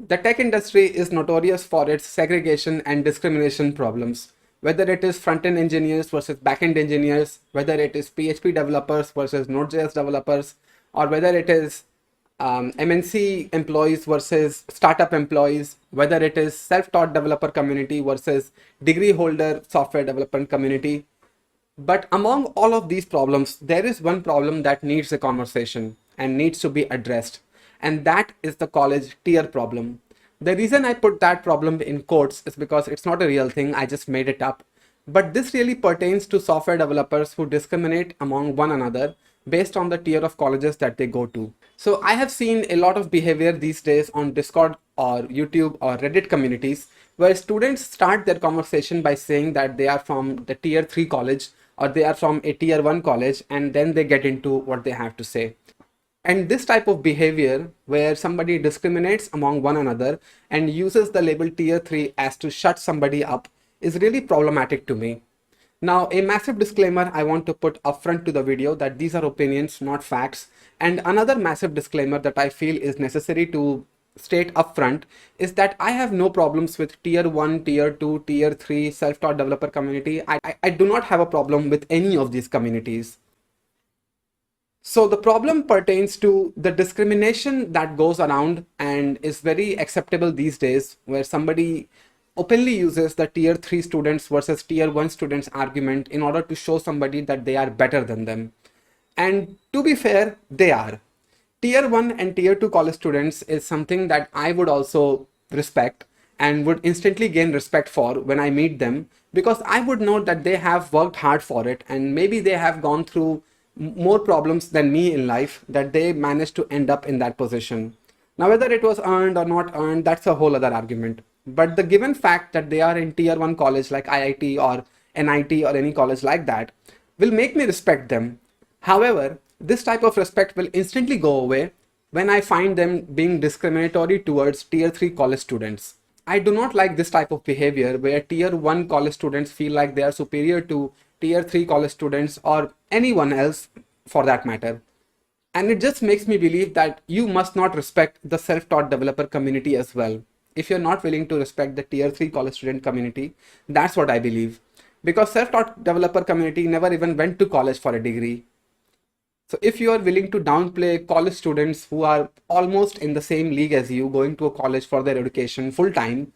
The tech industry is notorious for its segregation and discrimination problems, whether it is front-end engineers versus back-end engineers, whether it is PHP developers versus Node.js developers, or whether it is MNC employees versus startup employees, whether it is self-taught developer community versus degree holder software development community. But among all of these problems, there is one problem that needs a conversation and needs to be addressed, and that is the college tier problem. The reason I put that problem in quotes is because it's not a real thing, I just made it up. But this really pertains to software developers who discriminate among one another based on the tier of colleges that they go to. So I have seen a lot of behavior these days on Discord or YouTube or Reddit communities where students start their conversation by saying that they are from the tier 3 college or they are from a tier 1 college, and then they get into what they have to say. And this type of behavior where somebody discriminates among one another and uses the label tier 3 as to shut somebody up is really problematic to me. Now, a massive disclaimer I want to put upfront to the video that these are opinions, not facts. And another massive disclaimer that I feel is necessary to state upfront is that I have no problems with tier 1, tier 2, tier 3 self-taught developer community. I do not have a problem with any of these communities. So the problem pertains to the discrimination that goes around and is very acceptable these days, where somebody openly uses the tier 3 students versus tier 1 students argument in order to show somebody that they are better than them. And to be fair, they are. Tier 1 and tier 2 college students is something that I would also respect and would instantly gain respect for when I meet them, because I would know that they have worked hard for it and maybe they have gone through more problems than me in life that they managed to end up in that position. Now, whether it was earned or not earned, that's a whole other argument. But the given fact that they are in tier 1 college like IIT or NIT or any college like that will make me respect them. However, this type of respect will instantly go away when I find them being discriminatory towards tier 3 college students. I do not like this type of behavior where tier 1 college students feel like they are superior to tier 3 college students or anyone else for that matter. And it just makes me believe that you must not respect the self-taught developer community as well. If you're not willing to respect the tier 3 college student community, that's what I believe. Because self-taught developer community never even went to college for a degree. So if you are willing to downplay college students who are almost in the same league as you, going to a college for their education full time,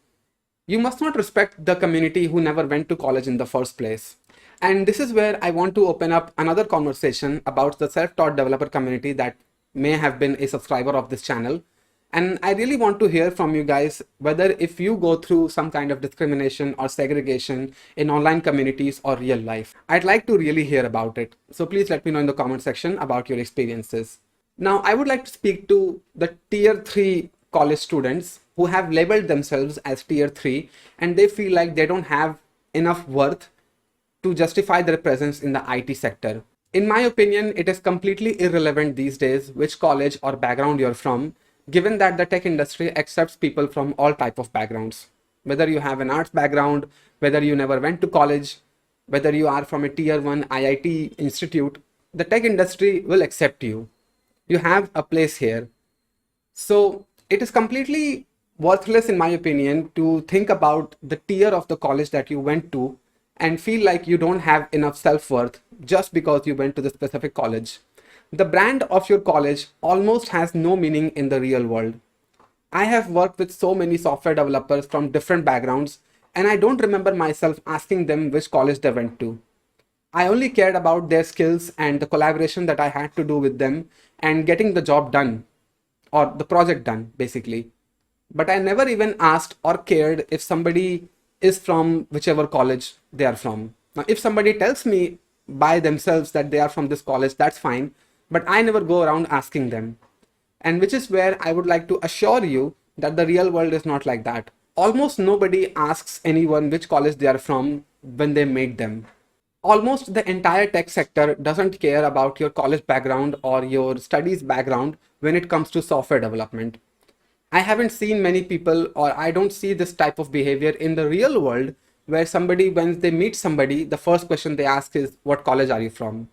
you must not respect the community who never went to college in the first place. And this is where I want to open up another conversation about the self-taught developer community that may have been a subscriber of this channel. And I really want to hear from you guys whether if you go through some kind of discrimination or segregation in online communities or real life. I'd like to really hear about it. So please let me know in the comment section about your experiences. Now, I would like to speak to the tier 3 college students who have labeled themselves as tier 3 and they feel like they don't have enough worth to justify their presence in the IT sector. In my opinion, it is completely irrelevant these days which college or background you're from, given that the tech industry accepts people from all type of backgrounds. Whether you have an arts background, whether you never went to college, whether you are from a tier 1 IIT institute, the tech industry will accept you. You have a place here. So it is completely worthless in my opinion to think about the tier of the college that you went to and feel like you don't have enough self-worth just because you went to the specific college. The brand of your college almost has no meaning in the real world. I have worked with so many software developers from different backgrounds, and I don't remember myself asking them which college they went to. I only cared about their skills and the collaboration that I had to do with them and getting the job done, or the project done, basically. But I never even asked or cared if somebody is from whichever college they are from. Now, if somebody tells me by themselves that they are from this college, that's fine. But I never go around asking them. And which is where I would like to assure you that the real world is not like that. Almost nobody asks anyone which college they are from when they meet them. Almost the entire tech sector doesn't care about your college background or your studies background when it comes to software development. I haven't seen many people, or I don't see this type of behavior in the real world where somebody, when they meet somebody, the first question they ask is, what college are you from?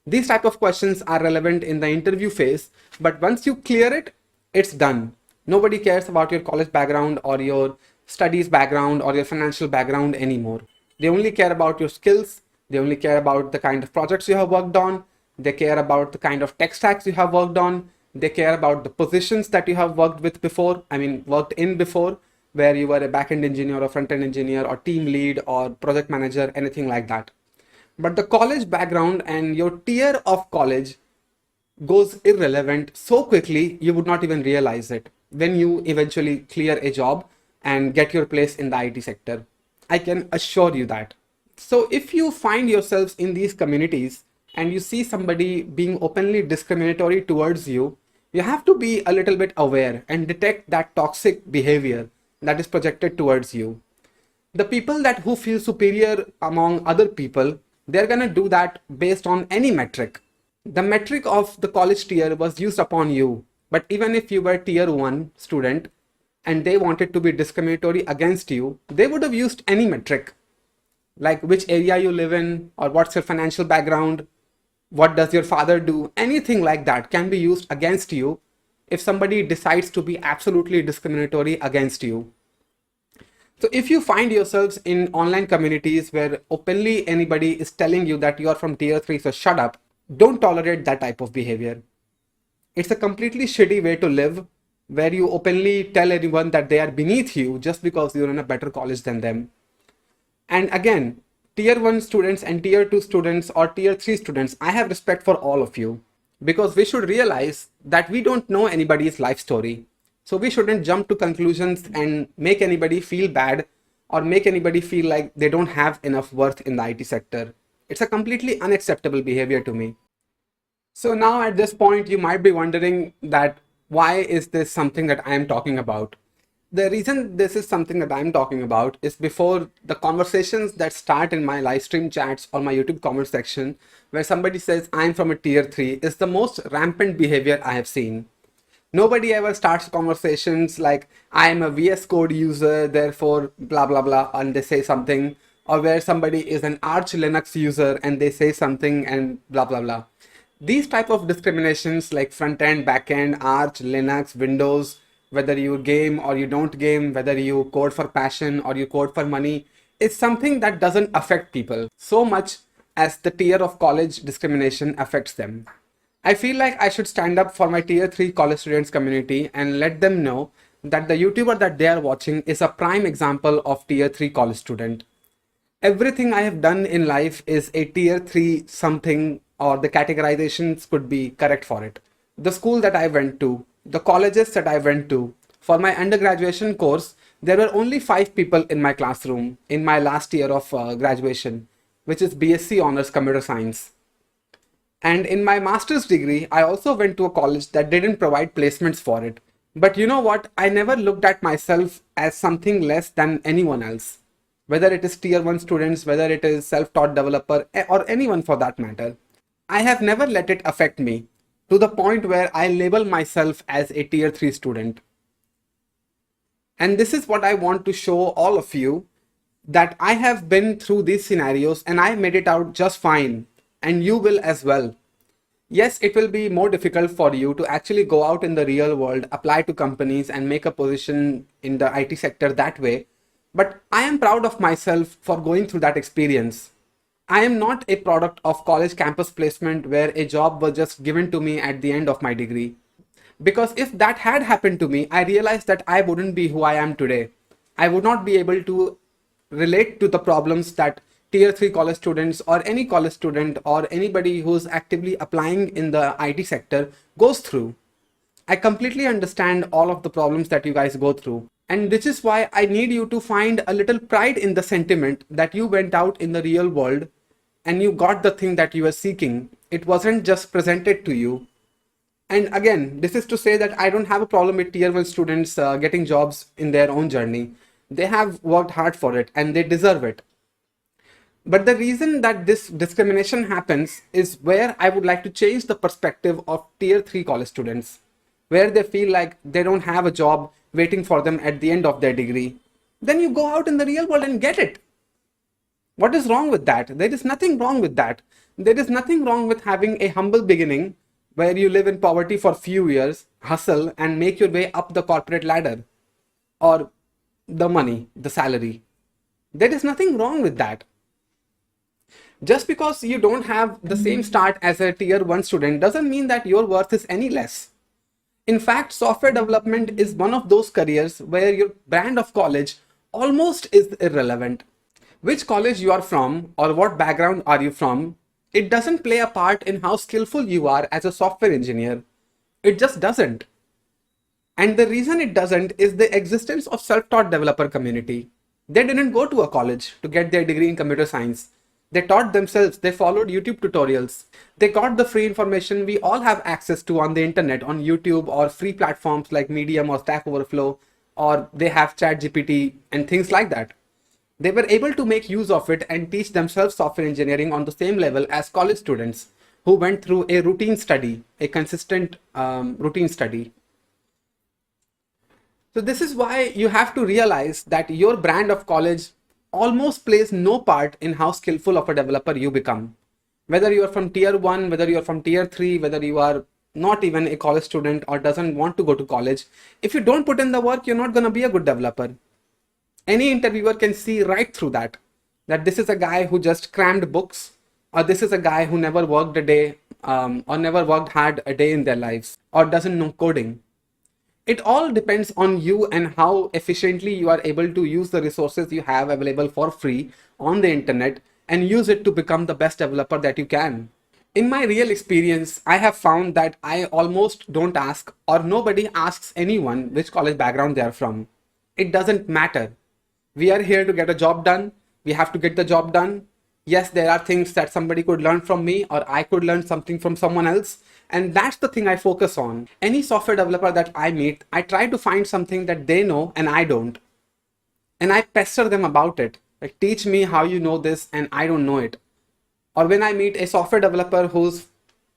These type of questions are relevant in the interview phase, but once you clear it, it's done. Nobody cares about your college background or your studies background or your financial background anymore. They only care about your skills. They only care about the kind of projects you have worked on. They care about the kind of tech stacks you have worked on. They care about the positions that you have worked with before. I mean, worked in before, where you were a backend engineer or front end engineer or team lead or project manager, anything like that. But the college background and your tier of college goes irrelevant so quickly you would not even realize it when you eventually clear a job and get your place in the IT sector. I can assure you that. So if you find yourselves in these communities and you see somebody being openly discriminatory towards you, you have to be a little bit aware and detect that toxic behavior that is projected towards you. The people that who feel superior among other people, they're gonna do that based on any metric. The metric of the college tier was used upon you, but even if you were tier 1 student and they wanted to be discriminatory against you, they would have used any metric, like which area you live in or what's your financial background, what does your father do, anything like that can be used against you if somebody decides to be absolutely discriminatory against you. So if you find yourselves in online communities where openly anybody is telling you that you are from tier 3, so shut up, don't tolerate that type of behavior. It's a completely shitty way to live where you openly tell anyone that they are beneath you just because you're in a better college than them. And again, tier 1 students and tier 2 students or tier 3 students, I have respect for all of you because we should realize that we don't know anybody's life story. So we shouldn't jump to conclusions and make anybody feel bad or make anybody feel like they don't have enough worth in the IT sector. It's a completely unacceptable behavior to me. So now at this point, you might be wondering that why is this something that I am talking about? The reason this is something that I'm talking about is before the conversations that start in my live stream chats or my YouTube comment section, where somebody says I'm from a tier 3, is the most rampant behavior I have seen. Nobody ever starts conversations like I am a VS Code user, therefore blah blah blah, and they say something, or where somebody is an Arch Linux user and they say something and blah blah blah. These type of discriminations like front end, back end, Arch, Linux, Windows, whether you game or you don't game, whether you code for passion or you code for money, is something that doesn't affect people so much as the tier of college discrimination affects them. I feel like I should stand up for my tier 3 college students community and let them know that the YouTuber that they are watching is a prime example of tier 3 college student. Everything I have done in life is a tier 3 something, or the categorizations could be correct for it. The school that I went to, the colleges that I went to, for my undergraduation course, there were only 5 people in my classroom in my last year of graduation, which is BSc Honors Computer Science. And in my master's degree, I also went to a college that didn't provide placements for it. But you know what? I never looked at myself as something less than anyone else. Whether it is tier 1 students, whether it is self-taught developer, or anyone for that matter. I have never let it affect me to the point where I label myself as a tier 3 student. And this is what I want to show all of you, that I have been through these scenarios and I made it out just fine. And you will as well. Yes, it will be more difficult for you to actually go out in the real world, apply to companies and make a position in the IT sector that way. But I am proud of myself for going through that experience. I am not a product of college campus placement where a job was just given to me at the end of my degree. Because if that had happened to me, I realized that I wouldn't be who I am today. I would not be able to relate to the problems that tier 3 college students or any college student or anybody who's actively applying in the IT sector goes through. I completely understand all of the problems that you guys go through. And this is why I need you to find a little pride in the sentiment that you went out in the real world and you got the thing that you were seeking. It wasn't just presented to you. And again, this is to say that I don't have a problem with tier 1 students getting jobs in their own journey. They have worked hard for it and they deserve it. But the reason that this discrimination happens is where I would like to change the perspective of tier 3 college students, where they feel like they don't have a job waiting for them at the end of their degree. Then you go out in the real world and get it. What is wrong with that? There is nothing wrong with that. There is nothing wrong with having a humble beginning where you live in poverty for few years, hustle and make your way up the corporate ladder, or the money, the salary. There is nothing wrong with that. Just because you don't have the same start as a tier 1 student doesn't mean that your worth is any less. In fact, software development is one of those careers where your brand of college almost is irrelevant. Which college you are from or what background are you from, it doesn't play a part in how skillful you are as a software engineer. It just doesn't. And the reason it doesn't is the existence of self-taught developer community. They didn't go to a college to get their degree in computer science. They taught themselves, they followed YouTube tutorials. They got the free information we all have access to on the internet, on YouTube or free platforms like Medium or Stack Overflow, or they have ChatGPT and things like that. They were able to make use of it and teach themselves software engineering on the same level as college students who went through a routine study, a consistent routine study. So this is why you have to realize that your brand of college almost plays no part in how skillful of a developer you become. Whether you are from tier 1, whether you are from tier 3, whether you are not even a college student or doesn't want to go to college, if you don't put in the work, you're not going to be a good developer. Any interviewer can see right through that this is a guy who just crammed books, or this is a guy who never worked a day or never worked hard a day in their lives, or doesn't know coding. It all depends on you and how efficiently you are able to use the resources you have available for free on the internet and use it to become the best developer that you can. In my real experience, I have found that I almost don't ask, or nobody asks anyone which college background they are from. It doesn't matter. We are here to get a job done. We have to get the job done. Yes, there are things that somebody could learn from me, or I could learn something from someone else. And that's the thing I focus on. Any software developer that I meet, I try to find something that they know and I don't. And I pester them about it. Like, teach me how you know this and I don't know it. Or when I meet a software developer who's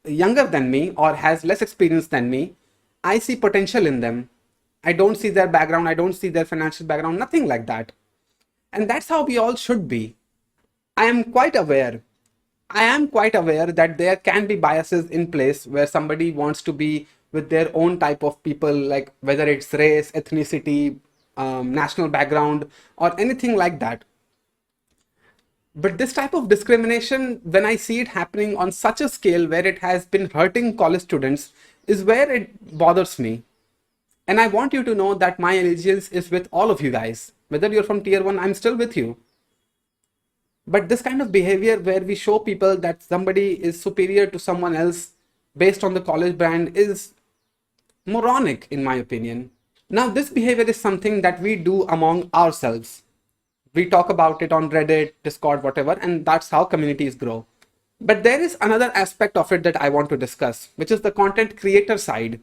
younger than me or has less experience than me, I see potential in them. I don't see their background. I don't see their financial background, nothing like that. And that's how we all should be. I am quite aware that there can be biases in place where somebody wants to be with their own type of people, like whether it's race, ethnicity, national background, or anything like that. But this type of discrimination, when I see it happening on such a scale where it has been hurting college students, is where it bothers me. And I want you to know that my allegiance is with all of you guys. Whether you're from tier 1, I'm still with you. But this kind of behavior where we show people that somebody is superior to someone else based on the college brand is moronic, in my opinion. Now, this behavior is something that we do among ourselves. We talk about it on Reddit, Discord, whatever, and that's how communities grow. But there is another aspect of it that I want to discuss, which is the content creator side.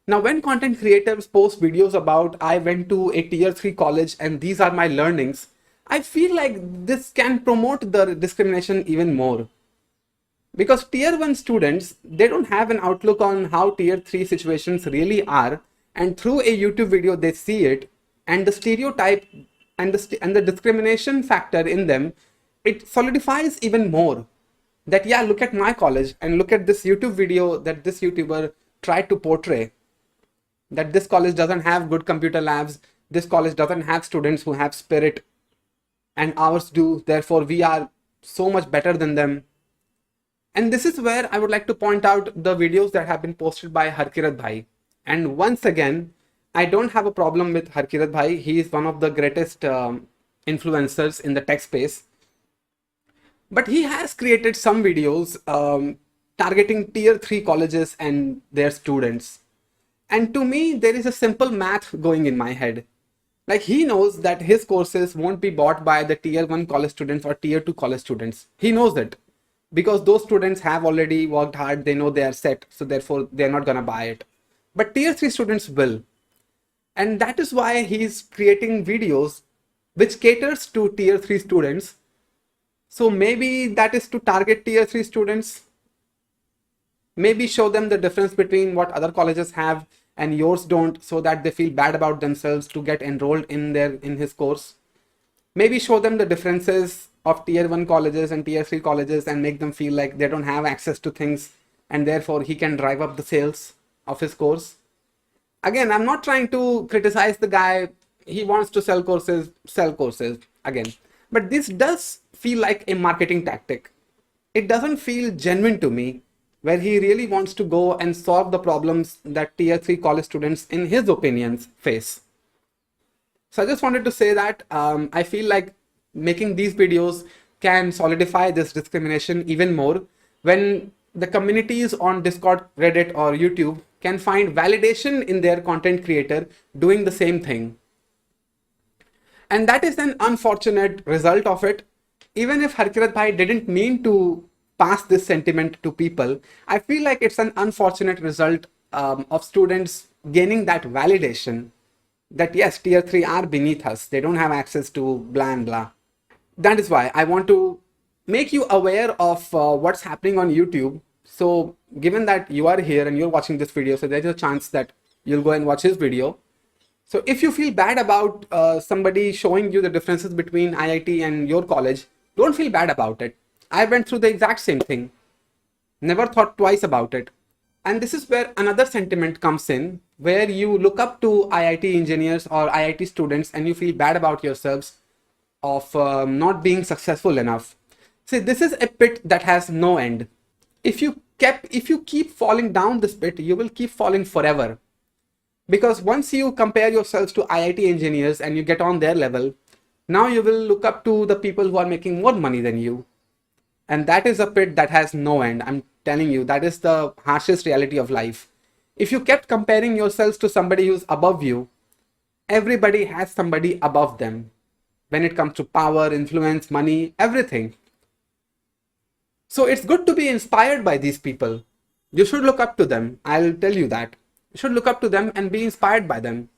Now, when content creators post videos about, I went to a tier 3 college and these are my learnings, I feel like this can promote the discrimination even more. Because tier 1 students, they don't have an outlook on how tier 3 situations really are, and through a YouTube video they see it, and the stereotype and the discrimination factor in them, it solidifies even more that, yeah, look at my college and look at this YouTube video that this YouTuber tried to portray, that this college doesn't have good computer labs, this college doesn't have students who have spirit, and ours do, therefore we are so much better than them. And this is where I would like to point out the videos that have been posted by Harkirat Bhai. And once again, I don't have a problem with Harkirat Bhai. He is one of the greatest influencers in the tech space. But he has created some videos targeting tier 3 colleges and their students. And to me, there is a simple math going in my head. Like, he knows that his courses won't be bought by the tier 1 college students or tier 2 college students. He knows it because those students have already worked hard. They know they are set. So therefore, they're not going to buy it. But tier 3 students will. And that is why he's creating videos which caters to tier 3 students. So maybe that is to target tier 3 students. Maybe show them the difference between what other colleges have and yours don't, so that they feel bad about themselves to get enrolled in his course. Maybe show them the differences of tier 1 colleges and tier 3 colleges and make them feel like they don't have access to things and therefore he can drive up the sales of his course. Again, I'm not trying to criticize the guy. He wants to sell courses again. But this does feel like a marketing tactic. It doesn't feel genuine to me, where he really wants to go and solve the problems that tier 3 college students, in his opinions, face. So I just wanted to say that I feel like making these videos can solidify this discrimination even more when the communities on Discord, Reddit, or YouTube can find validation in their content creator doing the same thing. And that is an unfortunate result of it. Even if Harkirat Bhai didn't mean to pass this sentiment to people, I feel like it's an unfortunate result of students gaining that validation that yes, tier 3 are beneath us. They don't have access to blah and blah. That is why I want to make you aware of what's happening on YouTube. So given that you are here and you're watching this video, so there's a chance that you'll go and watch his video. So if you feel bad about somebody showing you the differences between IIT and your college, don't feel bad about it. I went through the exact same thing. Never thought twice about it. And this is where another sentiment comes in, where you look up to IIT engineers or IIT students and you feel bad about yourselves of not being successful enough. See, this is a pit that has no end. If you keep falling down this pit, you will keep falling forever. Because once you compare yourselves to IIT engineers and you get on their level, now you will look up to the people who are making more money than you. And that is a pit that has no end. I'm telling you, that is the harshest reality of life. If you kept comparing yourselves to somebody who's above you, everybody has somebody above them when it comes to power, influence, money, everything. So it's good to be inspired by these people. You should look up to them. I'll tell you that. You should look up to them and be inspired by them.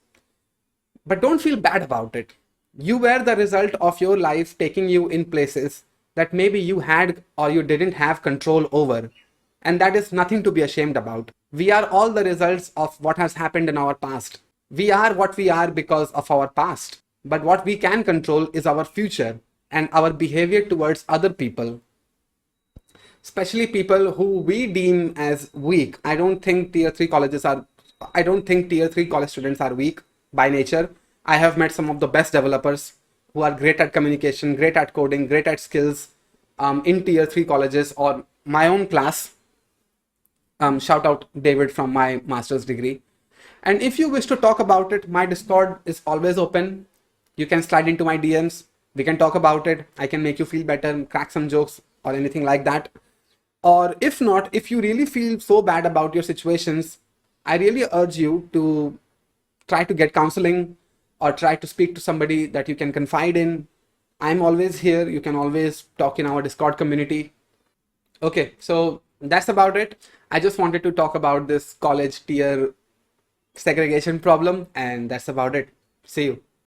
But don't feel bad about it. You were the result of your life taking you in places that maybe you had or you didn't have control over. And that is nothing to be ashamed about. We are all the results of what has happened in our past. We are what we are because of our past. But what we can control is our future and our behavior towards other people. Especially people who we deem as weak. I don't think tier 3 college students are weak by nature. I have met some of the best developers who are great at communication, great at coding, great at skills in tier 3 colleges or my own class. Shout out David from my master's degree. And if you wish to talk about it, my Discord is always open. You can slide into my DMs. We can talk about it. I can make you feel better, crack some jokes or anything like that. Or if not, if you really feel so bad about your situations, I really urge you to try to get counseling or try to speak to somebody that you can confide in. I'm always here. You can always talk in our Discord community. Okay, so that's about it. I just wanted to talk about this college tier segregation problem, and that's about it. See you.